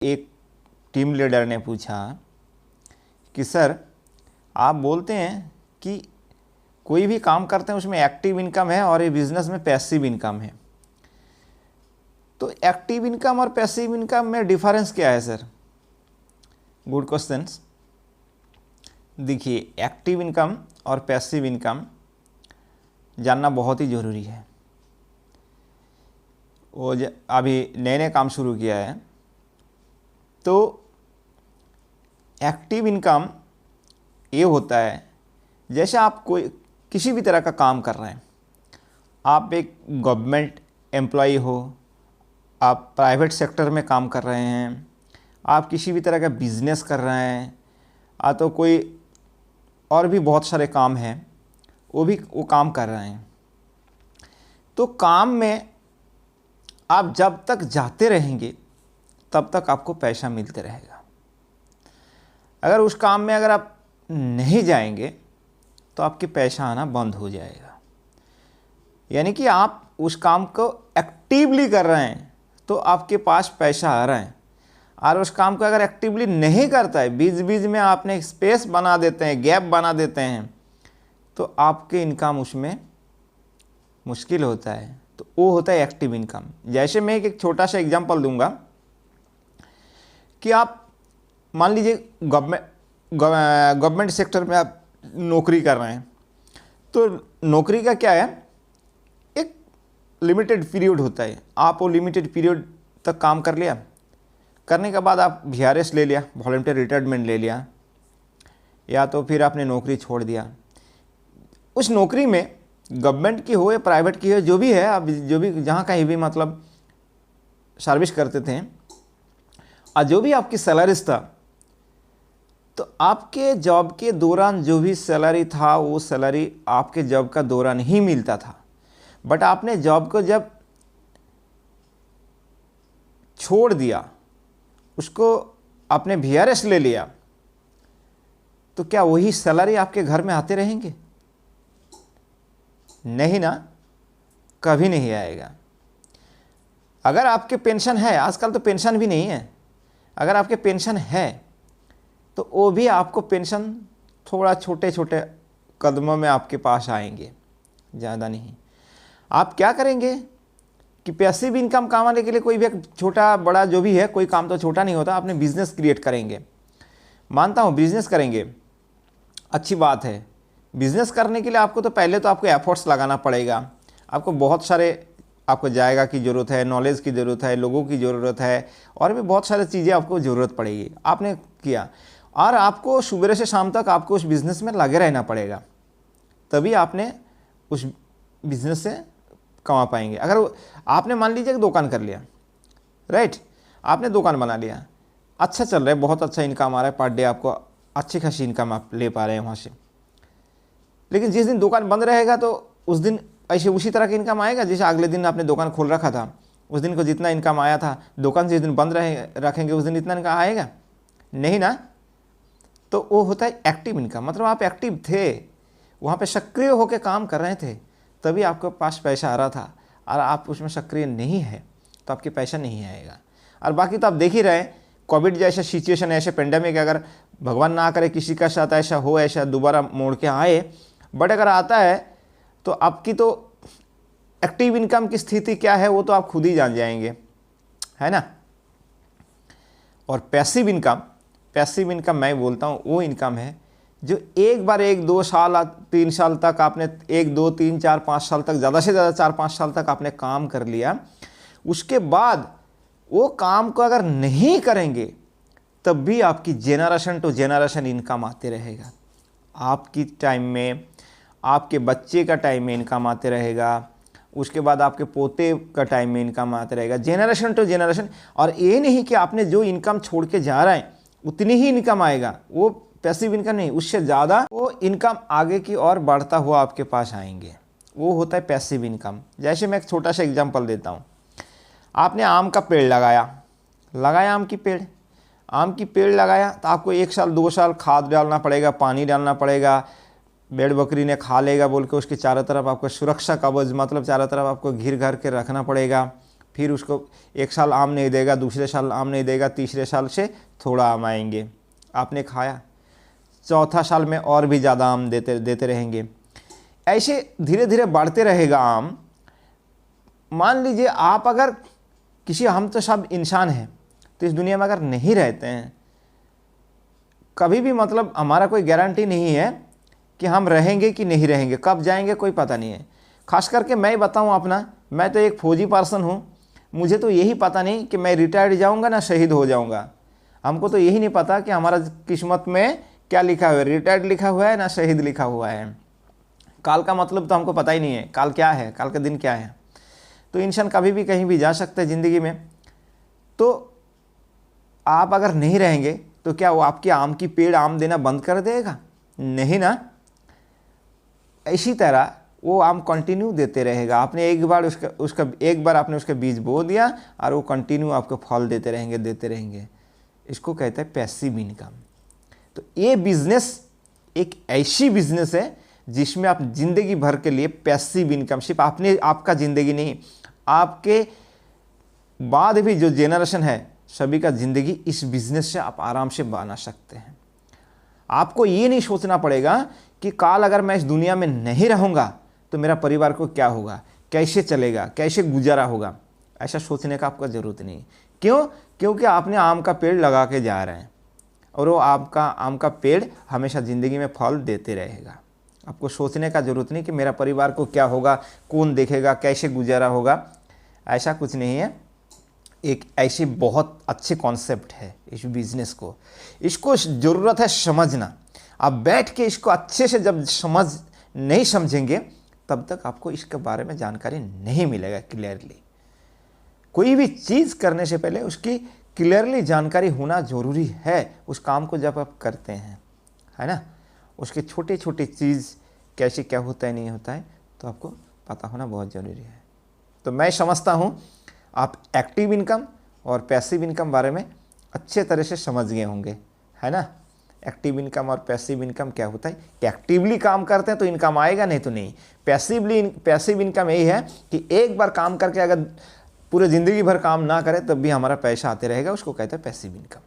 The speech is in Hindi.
एक टीम लीडर ने पूछा कि सर आप बोलते हैं कि कोई भी काम करते हैं उसमें एक्टिव इनकम है और ये बिजनेस में पैसिव इनकम है, तो एक्टिव इनकम और पैसिव इनकम में डिफरेंस क्या है सर? Good question. देखिए, एक्टिव इनकम और पैसिव इनकम जानना बहुत ही ज़रूरी है। वो अभी नए नए काम शुरू किया है, तो एक्टिव इनकम ये होता है जैसे आप कोई किसी भी तरह का काम कर रहे हैं। आप एक गवर्नमेंट एम्प्लॉय हो, आप प्राइवेट सेक्टर में काम कर रहे हैं, आप किसी भी तरह का बिजनेस कर रहे हैं, तो कोई और भी बहुत सारे काम हैं, वो काम कर रहे हैं। तो काम में आप जब तक जाते रहेंगे तब तक आपको पैसा मिलते रहेगा। अगर उस काम में अगर आप नहीं जाएंगे तो आपके पैसा आना बंद हो जाएगा। यानी कि आप उस काम को एक्टिवली कर रहे हैं तो आपके पास पैसा आ रहा है, और उस काम को अगर एक्टिवली नहीं करता है, बीच बीच में आपने स्पेस बना देते हैं, गैप बना देते हैं, तो आपके इनकम उसमें मुश्किल होता है। तो वो होता है एक्टिव इनकम। जैसे मैं एक छोटा सा एग्जांपल दूंगा कि आप मान लीजिए गवर्नमेंट सेक्टर में आप नौकरी कर रहे हैं, तो नौकरी का क्या है, एक लिमिटेड पीरियड होता है। आप वो लिमिटेड पीरियड तक काम कर लिया, करने के बाद आप VRS ले लिया, वॉलंटियर रिटायरमेंट ले लिया, या तो फिर आपने नौकरी छोड़ दिया। उस नौकरी में गवर्नमेंट की हो या प्राइवेट की हो, जो भी है, आप जो भी जहाँ कहीं भी मतलब सर्विस करते थे, और जो भी आपकी सैलरीज था, तो आपके जॉब के दौरान जो भी सैलरी था वो सैलरी आपके जॉब का दौरान ही मिलता था। बट आपने जॉब को जब छोड़ दिया, उसको आपने VRS ले लिया, तो क्या वही सैलरी आपके घर में आते रहेंगे? नहीं ना, कभी नहीं आएगा। अगर आपके पेंशन है, आजकल तो पेंशन भी नहीं है, अगर आपके पेंशन है तो वो भी आपको पेंशन थोड़ा छोटे छोटे कदमों में आपके पास आएंगे, ज़्यादा नहीं। आप क्या करेंगे कि पैसिव इनकम कमाने के लिए कोई भी छोटा बड़ा जो भी है, कोई काम तो छोटा नहीं होता, आपने बिजनेस क्रिएट करेंगे। मानता हूँ बिजनेस करेंगे, अच्छी बात है। बिजनेस करने के लिए आपको तो पहले तो आपको एफर्ट्स लगाना पड़ेगा, आपको बहुत सारे आपको जायगा की ज़रूरत है, नॉलेज की ज़रूरत है, लोगों की ज़रूरत है, और भी बहुत सारी चीज़ें आपको ज़रूरत पड़ेगी। आपने किया, और आपको सुबह से शाम तक आपको उस बिज़नेस में लगे रहना पड़ेगा, तभी आपने उस बिज़नेस से कमा पाएंगे। अगर आपने मान लीजिए कि दुकान कर लिया, राइट, आपने दुकान बना लिया, अच्छा चल रहा है, बहुत अच्छा इनकम आ रहा है, पर डे आपको अच्छी खासी इनकम आप ले पा रहे हैं वहाँ से, लेकिन जिस दिन दुकान बंद रहेगा तो उस दिन ऐसे उसी तरह का इनकम आएगा जैसे अगले दिन आपने दुकान खोल रखा था, उस दिन को जितना इनकम आया था, दुकान जिस दिन बंद रखेंगे उस दिन इतना इनकम आएगा नहीं ना। तो वो होता है एक्टिव इनकम, मतलब आप एक्टिव थे, वहाँ पे सक्रिय होकर काम कर रहे थे, तभी आपके पास पैसा आ रहा था। और आप उसमें सक्रिय नहीं है तो आपके पैसा नहीं आएगा। और बाकी तो आप देख ही रहे, कोविड जैसा सिचुएशन, ऐसे पेंडेमिक अगर भगवान ना करे किसी का साथ ऐसा हो, ऐसा दोबारा मोड़ के आए, बट अगर आता है तो आपकी तो एक्टिव इनकम की स्थिति क्या है वो तो आप खुद ही जान जाएंगे, है ना। और पैसिव इनकम मैं बोलता हूँ वो इनकम है जो एक बार 1-2 साल 3 साल तक आपने 1 2 3 4 5 साल तक, ज़्यादा से ज़्यादा 4-5 साल तक आपने काम कर लिया, उसके बाद वो काम को अगर नहीं करेंगे तब भी आपकी जेनरेशन टू जेनरेशन इनकम आते रहेगा। आपकी टाइम में, आपके बच्चे का टाइम में इनकम आते रहेगा, उसके बाद आपके पोते का टाइम में इनकम आते रहेगा, जेनरेशन टू जेनरेशन। और ये नहीं कि आपने जो इनकम छोड़ के जा रहे हैं उतनी ही इनकम आएगा, वो पैसिव इनकम नहीं, उससे ज़्यादा वो इनकम आगे की और बढ़ता हुआ आपके पास आएंगे, वो होता है पैसिव इनकम। जैसे मैं एक छोटा सा एग्जांपल देता हूँ, आपने आम का पेड़ लगाया आम की पेड़ लगाया, तो आपको 1 साल 2 साल खाद डालना पड़ेगा, पानी डालना पड़ेगा, भेड़ बकरी ने खा लेगा बोल के उसके चारों तरफ आपको सुरक्षा कवच, मतलब चारों तरफ आपको घिर घार के रखना पड़ेगा, फिर उसको एक साल आम नहीं देगा, दूसरे साल आम नहीं देगा, तीसरे साल से थोड़ा आम आएंगे, आपने खाया, चौथा साल में और भी ज़्यादा आम देते रहेंगे। ऐसे धीरे धीरे बढ़ते रहेगा आम। मान लीजिए आप अगर किसी, हम तो सब इंसान हैं, तो इस दुनिया में अगर नहीं रहते हैं कभी भी, मतलब हमारा कोई गारंटी नहीं है कि हम रहेंगे कि नहीं रहेंगे, कब जाएंगे कोई पता नहीं है। खास करके मैं बताऊं अपना, मैं तो एक फौजी पर्सन हूं, मुझे तो यही पता नहीं कि मैं रिटायर्ड जाऊंगा ना शहीद हो जाऊंगा। हमको तो यही नहीं पता कि हमारा किस्मत में क्या लिखा हुआ है, रिटायर्ड लिखा हुआ है ना शहीद लिखा हुआ है। काल का मतलब तो हमको पता ही नहीं है, काल क्या है, काल का दिन क्या है। तो इंसान कभी भी कहीं भी जा सकता है ज़िंदगी में। तो आप अगर नहीं रहेंगे तो क्या वो आपके आम की पेड़ आम देना बंद कर देगा? नहीं ना। इसी तरह वो आम कंटिन्यू देते रहेगा। आपने एक बार आपने उसका बीज बो दिया और वो कंटिन्यू आपको फल देते रहेंगे। इसको कहते हैं पैसिव इनकम। तो ये बिजनेस एक ऐसी बिजनेस है जिसमें आप जिंदगी भर के लिए पैसिव इनकम, सिर्फ आपका जिंदगी नहीं, आपके बाद भी जो जेनरेशन है सभी का ज़िंदगी इस बिज़नेस से आप आराम से बना सकते हैं। आपको ये नहीं सोचना पड़ेगा कि काल अगर मैं इस दुनिया में नहीं रहूँगा तो मेरा परिवार को क्या होगा, कैसे चलेगा, कैसे गुजारा होगा। ऐसा सोचने का आपको ज़रूरत नहीं। क्यों? क्योंकि आपने आम का पेड़ लगा के जा रहे हैं और वो आम का पेड़ हमेशा ज़िंदगी में फल देते रहेगा। आपको सोचने का ज़रूरत नहीं कि मेरा परिवार को क्या होगा, कौन देखेगा, कैसे गुजारा होगा। ऐसा कुछ नहीं है। एक ऐसी बहुत अच्छे कॉन्सेप्ट है इस बिज़नेस को, इसको ज़रूरत है समझना। आप बैठ के इसको अच्छे से जब नहीं समझेंगे तब तक आपको इसके बारे में जानकारी नहीं मिलेगा क्लियरली। कोई भी चीज़ करने से पहले उसकी क्लियरली जानकारी होना ज़रूरी है। उस काम को जब आप करते हैं, है ना, उसके छोटे छोटे चीज़ कैसे क्या होता है नहीं होता है तो आपको पता होना बहुत ज़रूरी है। तो मैं समझता हूँ आप एक्टिव इनकम और पैसिव इनकम बारे में अच्छे तरह से समझ गए होंगे, है ना। एक्टिव इनकम और पैसिव इनकम क्या होता है कि एक्टिवली काम करते हैं तो इनकम आएगा, नहीं तो नहीं। पैसिव इनकम यही है कि एक बार काम करके अगर पूरे ज़िंदगी भर काम ना करें तब भी हमारा पैसा आते रहेगा, उसको कहते हैं पैसिव इनकम।